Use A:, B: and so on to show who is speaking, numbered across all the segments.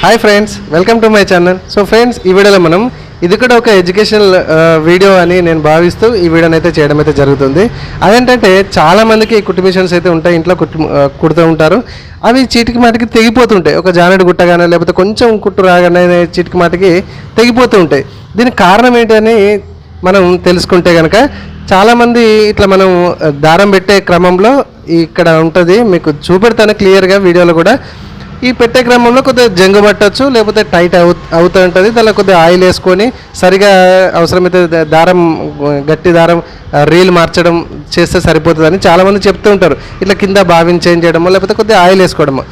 A: Hi friends, welcome to my channel. So friends, ఈ వీడియోలో మనం ఇది కూడా ఒక ఎడ్యుకేషనల్ వీడియో అని నేను భావిస్తూ ఈ వీడియోని అయితే చేయడం అయితే జరుగుతుంది. అదేంటంటే చాలామందికి కుట్టు మిషన్స్ అయితే ఉంటాయి, ఇంట్లో కుడుతూ ఉంటారు. అవి చీటికి మాటికి తెగిపోతుంటాయి. ఒక జానెడు గుట్టగానే లేకపోతే కొంచెం కుట్టు రాగానే చీటికి మాటికి తెగిపోతూ ఉంటాయి. దీనికి కారణం ఏంటని మనం తెలుసుకుంటే కనుక చాలామంది ఇట్లా మనం దారం పెట్టే క్రమంలో ఇక్కడ ఉంటుంది, మీకు చూపెడతాను క్లియర్గా వీడియోలో కూడా. ఈ పెట్టే క్రమంలో కొద్దిగా జంగు పట్టచ్చు, లేకపోతే టైట్ అవుతూ ఉంటుంది. దానిలో కొద్దిగా ఆయిల్ వేసుకొని సరిగా అవసరమైతే దారం, గట్టి దారం రీల్ మార్చడం చేస్తే సరిపోతుందని చాలామంది చెప్తూ ఉంటారు. ఇట్లా కింద బావిని చేంజ్ చేయడమో లేకపోతే కొద్దిగా ఆయిల్ వేసుకోవడమో.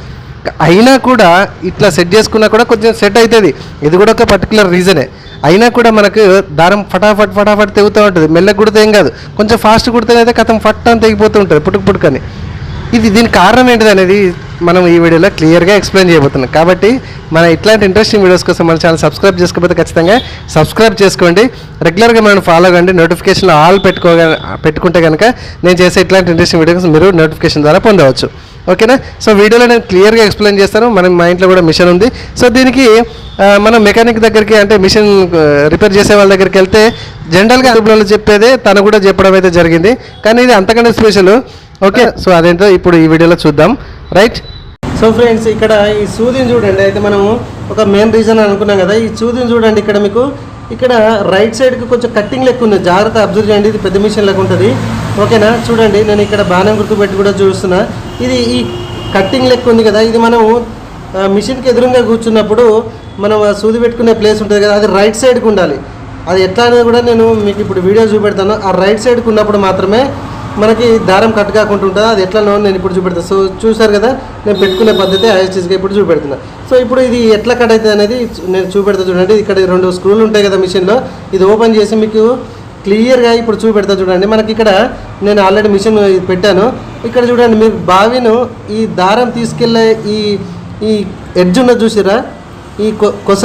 A: అయినా కూడా ఇట్లా సెట్ చేసుకున్నా కూడా కొంచెం సెట్ అవుతుంది. ఇది కూడా ఒక పర్టికులర్ రీజనే. అయినా కూడా మనకు దారం ఫటాఫట్ తెగుతూ ఉంటుంది. మెల్లగా కుడితే ఏం కాదు, కొంచెం ఫాస్ట్ కుడితేనైతే కథం ఫట్ అని తెగిపోతూ ఉంటుంది పుట్టుకని. దీనికి కారణం ఏంటిది అనేది మనం ఈ వీడియోలో క్లియర్గా ఎక్స్ప్లెయిన్ చేయబోతున్నాం. కాబట్టి మన ఇట్లాంటి ఇంట్రెస్టింగ్ వీడియోస్ కోసం మన ఛానల్ సబ్స్క్రైబ్ చేసుకోకపోతే ఖచ్చితంగా సబ్స్క్రైబ్ చేసుకోండి. రెగ్యులర్గా మనం ఫాలో కండి. నోటిఫికేషన్లో ఆల్ పెట్టుకుంటే కనుక నేను చేసే ఇట్లాంటి ఇంట్రెస్టింగ్ వీడియోస్ మీరు నోటిఫికేషన్ ద్వారా పొందవచ్చు. ఓకేనా? సో వీడియోలో నేను క్లియర్గా ఎక్స్ప్లెయిన్ చేస్తాను. మా ఇంట్లో కూడా మిషన్ ఉంది. సో దీనికి మనం మెకానిక్ దగ్గరికి, అంటే మిషన్ రిపేర్ చేసే వాళ్ళ దగ్గరికి వెళ్తే జనరల్గా అందులో చెప్పేదే తను కూడా చెప్పడం అయితే జరిగింది. కానీ ఇది అంతకంటే స్పెషల్. ఓకే, సో అదేంటో ఇప్పుడు ఈ వీడియోలో చూద్దాం. రైట్. సో ఫ్రెండ్స్, ఇక్కడ ఈ సూదిని చూడండి. అయితే మనము ఒక మెయిన్ రీజన్ అనుకున్నాం కదా, ఈ సూదిని చూడండి. ఇక్కడ మీకు ఇక్కడ రైట్ సైడ్కి కొంచెం కట్టింగ్ లెక్క ఉంది. జాగ్రత్త అబ్జర్వ్ చేయండి. ఇది పెద్ద మిషన్ లెక్క ఉంటుంది. ఓకేనా? చూడండి, నేను ఇక్కడ బాణం గుర్తు పెట్టి కూడా చూస్తున్నా. ఇది ఈ కట్టింగ్ లెక్క ఉంది కదా, ఇది మనము మిషన్కి ఎదురుగా కూర్చున్నప్పుడు మనం సూది పెట్టుకునే ప్లేస్ ఉంటుంది కదా, అది రైట్ సైడ్కి ఉండాలి. అది ఎట్లా అనేది కూడా నేను మీకు ఇప్పుడు వీడియో చూపెడతాను. ఆ రైట్ సైడ్కి ఉన్నప్పుడు మాత్రమే మనకి దారం కట్ కాకుండా ఉంటుంది. అది ఎట్లా నేను ఇప్పుడు చూపెడతాను. సో చూసారు కదా, నేను పెట్టుకునే పద్ధతి యాజిటీస్గా ఇప్పుడు చూపెడుతున్నా. సో ఇప్పుడు ఇది ఎట్లా కట్ అవుతుంది అనేది నేను చూపెడతా. చూడండి, ఇక్కడ 2 స్క్రూలు ఉంటాయి కదా మిషన్లో. ఇది ఓపెన్ చేసి మీకు క్లియర్గా ఇప్పుడు చూపెడతా. చూడండి, మనకి ఇక్కడ నేను ఆల్రెడీ మిషన్ పెట్టాను. ఇక్కడ చూడండి, మీరు బావిను ఈ దారం తీసుకెళ్ళే ఈ ఎడ్జ్ ఉన్నది చూసిరా, ఈ కొస,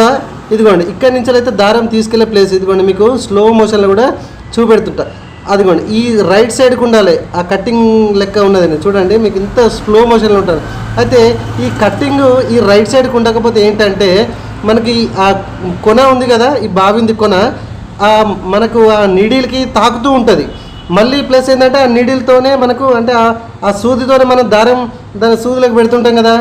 A: ఇదిగోండి ఇక్కడి నుంచి అయితే దారం తీసుకెళ్లే ప్లేస్. ఇదిగోండి మీకు స్లో మోషన్లో కూడా చూపెడుతుంటా. అదిగోండి ఈ రైట్ సైడ్కి ఉండాలి. ఆ కట్టింగ్ లెక్క ఉన్నదని చూడండి, మీకు ఇంత స్లో మోషన్లో ఉంటుంది. అయితే ఈ కట్టింగ్ ఈ రైట్ సైడ్కి ఉండకపోతే ఏంటంటే మనకి ఆ కొన ఉంది కదా, ఈ బావింది కొన మనకు ఆ నీడిల్కి తాకుతూ ఉంటుంది. మళ్ళీ ప్లస్ ఏంటంటే ఆ నీడిల్తోనే మనకు, అంటే ఆ సూదితోనే మనం దాని సూదిలోకి పెడుతుంటాం కదా,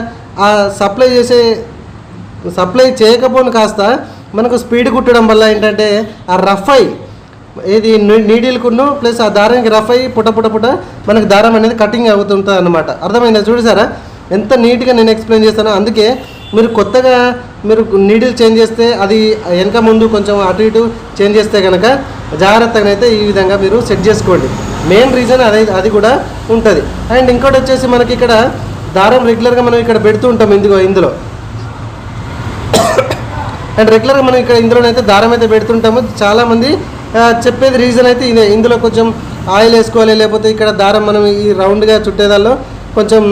A: ఆ సప్లై చేయకపోను కాస్త మనకు స్పీడ్ కుట్టడం వల్ల ఏంటంటే ఆ రఫ్ అయ్యి ఏది నీడిల్కును ప్లస్ ఆ దారానికి రఫ్ అయ్యి పుట్ట మనకు దారం అనేది కటింగ్ అవుతుంటుంది అన్నమాట. అర్థమైందా? చూసారా ఎంత నీట్గా నేను ఎక్స్ప్లెయిన్ చేస్తానో. అందుకే మీరు కొత్తగా మీరు నీడిల్ చేంజ్ చేస్తే, అది వెనక ముందు కొంచెం అటు ఇటు చేంజ్ చేస్తే కనుక జాగ్రత్తగానైతే ఈ విధంగా మీరు సెట్ చేసుకోండి. మెయిన్ రీజన్ అది కూడా ఉంటుంది. అండ్ ఇంకోటి వచ్చేసి మనకి ఇక్కడ దారం రెగ్యులర్గా మనం ఇక్కడ పెడుతూ ఉంటాం ఇందులో అండ్ రెగ్యులర్గా మనం ఇక్కడ ఇందులోనైతే దారం అయితే పెడుతుంటాము. చాలామంది చెప్పేది రీజన్ అయితే ఇదే, ఇందులో కొంచెం ఆయిల్ వేసుకోవాలి, లేకపోతే ఇక్కడ దారం మనం ఈ రౌండ్గా చుట్టేదాల్లో కొంచెం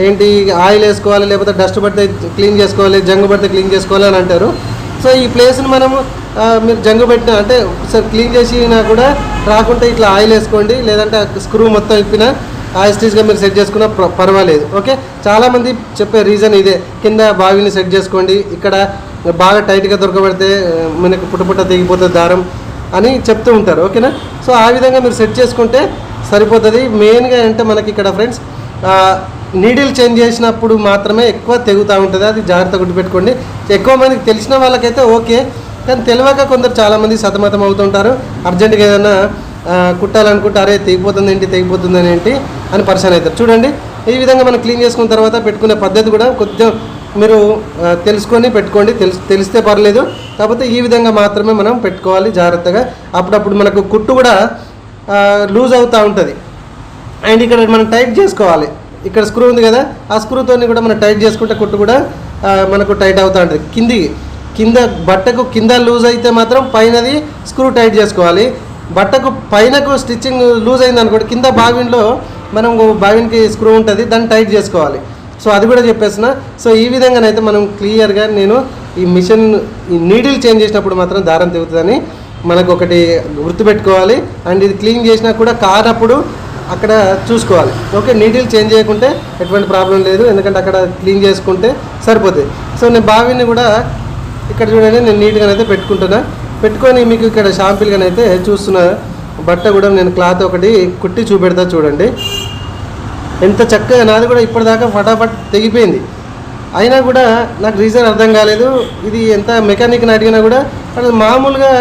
A: ఏంటి ఆయిల్ వేసుకోవాలి, లేకపోతే డస్ట్ పడితే క్లీన్ చేసుకోవాలి, జంగు పడితే క్లీన్ చేసుకోవాలి అని అంటారు. సో ఈ ప్లేస్ని మనము మీరు జంగు పెట్టిన, అంటే ఒకసారి క్లీన్ చేసినా కూడా రాకుంటే ఇట్లా ఆయిల్ వేసుకోండి, లేదంటే స్క్రూ మొత్తం ఇప్పినా యాజిటీస్గా మీరు సెట్ చేసుకున్నా పర్వాలేదు. ఓకే, చాలామంది చెప్పే రీజన్ ఇదే. కింద బావిని సెట్ చేసుకోండి, ఇక్కడ బాగా టైట్గా దొరకబడితే మనకు పుట్ట తెగిపోతుంది దారం అని చెప్తూ ఉంటారు. ఓకేనా? సో ఆ విధంగా మీరు సెట్ చేసుకుంటే సరిపోతుంది. మెయిన్గా అంటే మనకి ఇక్కడ ఫ్రెండ్స్ నీడిల్ చేంజ్ చేసినప్పుడు మాత్రమే ఎక్కువ తెగుతూ ఉంటుంది. అది జాగ్రత్త గుర్తుపెట్టుకోండి. ఎక్కువ మందికి తెలిసిన వాళ్ళకైతే ఓకే, కానీ తెలియక కొందరు చాలామంది సతమతం అవుతుంటారు. అర్జెంటుగా ఏదైనా కుట్టాలనుకుంటే అరే తెగిపోతుంది ఏంటి అని పరిశాన్ అవుతారు. చూడండి, ఈ విధంగా మనం క్లీన్ చేసుకున్న తర్వాత పెట్టుకునే పద్ధతి కూడా కొంచెం మీరు తెలుసుకొని పెట్టుకోండి. తెలిస్తే పర్లేదు, కాకపోతే ఈ విధంగా మాత్రమే మనం పెట్టుకోవాలి జాగ్రత్తగా. అప్పుడప్పుడు మనకు కుట్టు కూడా లూజ్ అవుతూ ఉంటుంది. అండ్ ఇక్కడ మనం టైట్ చేసుకోవాలి. ఇక్కడ స్క్రూ ఉంది కదా, ఆ స్క్రూతో కూడా మనం టైట్ చేసుకుంటే కుట్టు కూడా మనకు టైట్ అవుతూ ఉంటుంది. కింద బట్టకు కింద లూజ్ అయితే మాత్రం పైనది స్క్రూ టైట్ చేసుకోవాలి. బట్టకు పైనకు స్టిచ్చింగ్ లూజ్ అయింది అనుకోండి, కింద మనం బావిన్కి స్క్రూ ఉంటుంది, దాన్ని టైట్ చేసుకోవాలి. సో అది కూడా చెప్పేసిన. సో ఈ విధంగానైతే మనం క్లియర్గా నేను ఈ మిషన్ ఈ నీడిల్ చేంజ్ చేసినప్పుడు మాత్రం దారం తెగుతుందని మనకు ఒకటి గుర్తుపెట్టుకోవాలి. అండ్ ఇది క్లీన్ చేసినా కూడా కానప్పుడు అక్కడ చూసుకోవాలి. ఓకే, నీడిల్ చేంజ్ చేయకుంటే ఎటువంటి ప్రాబ్లం లేదు, ఎందుకంటే అక్కడ క్లీన్ చేసుకుంటే సరిపోతుంది. సో నేను బావిని కూడా ఇక్కడ చూడండి నేను నీట్గానైతే పెట్టుకొని మీకు ఇక్కడ షాంపిల్గానైతే చూస్తున్నా. బట్ట కూడా నేను క్లాత్ ఒకటి కుట్టి చూపెడతా చూడండి. ఎంత చక్కగా నాది కూడా ఇప్పటిదాకా ఫటాఫట్ తెగిపోయింది. అయినా కూడా నాకు రీజన్ అర్థం కాలేదు. ఇది ఎంత మెకానిక్ని అడిగినా కూడా అది మామూలుగా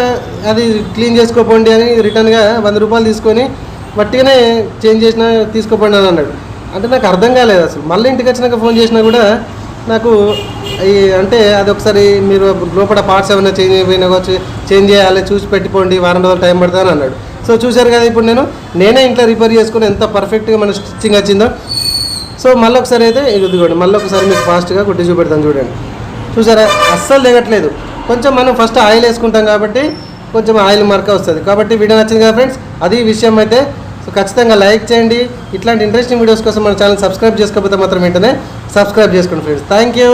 A: అది క్లీన్ చేసుకోపోండి అని రిటర్న్గా 100 రూపాయలు తీసుకొని వట్టిగానే చేంజ్ చేసినా తీసుకోపోండి అని అన్నాడు. అంటే నాకు అర్థం కాలేదు అసలు. మళ్ళీ ఇంటికి వచ్చినాక ఫోన్ చేసినా కూడా నాకు అంటే అది ఒకసారి మీరు లోపల పార్ట్స్ ఏమైనా చేంజ్ అయిపోయినా చేంజ్ చేయాలి, చూసి పెట్టిపోండి, వారం రోజులు టైం పడుతుందని అన్నాడు. సో చూశారు కదా, ఇప్పుడు నేనే ఇంట్లో రిపేర్ చేసుకుని ఎంత పర్ఫెక్ట్గా మన స్టిచ్చింగ్ వచ్చిందో. సో మళ్ళీ ఒకసారి అయితే ఇదిగోండి, మళ్ళీ ఒకసారి మీకు ఫాస్ట్గా కుట్టి చూపెడతాను చూడండి. చూసారా, అస్సలు దిగట్లేదు. కొంచెం మనం ఫస్ట్ ఆయిల్ వేసుకుంటాం కాబట్టి కొంచెం ఆయిల్ మరక వస్తుంది. కాబట్టి వీడియో నచ్చింది కదా ఫ్రెండ్స్, అది విషయం అయితే. సో ఖచ్చితంగా లైక్ చేయండి. ఇట్లాంటి ఇంట్రెస్టింగ్ వీడియోస్ కోసం మన ఛానల్ సబ్స్క్రైబ్ చేసుకోకపోతే మాత్రం వెంటనే సబ్స్క్రైబ్ చేసుకోండి ఫ్రెండ్స్. Thank you.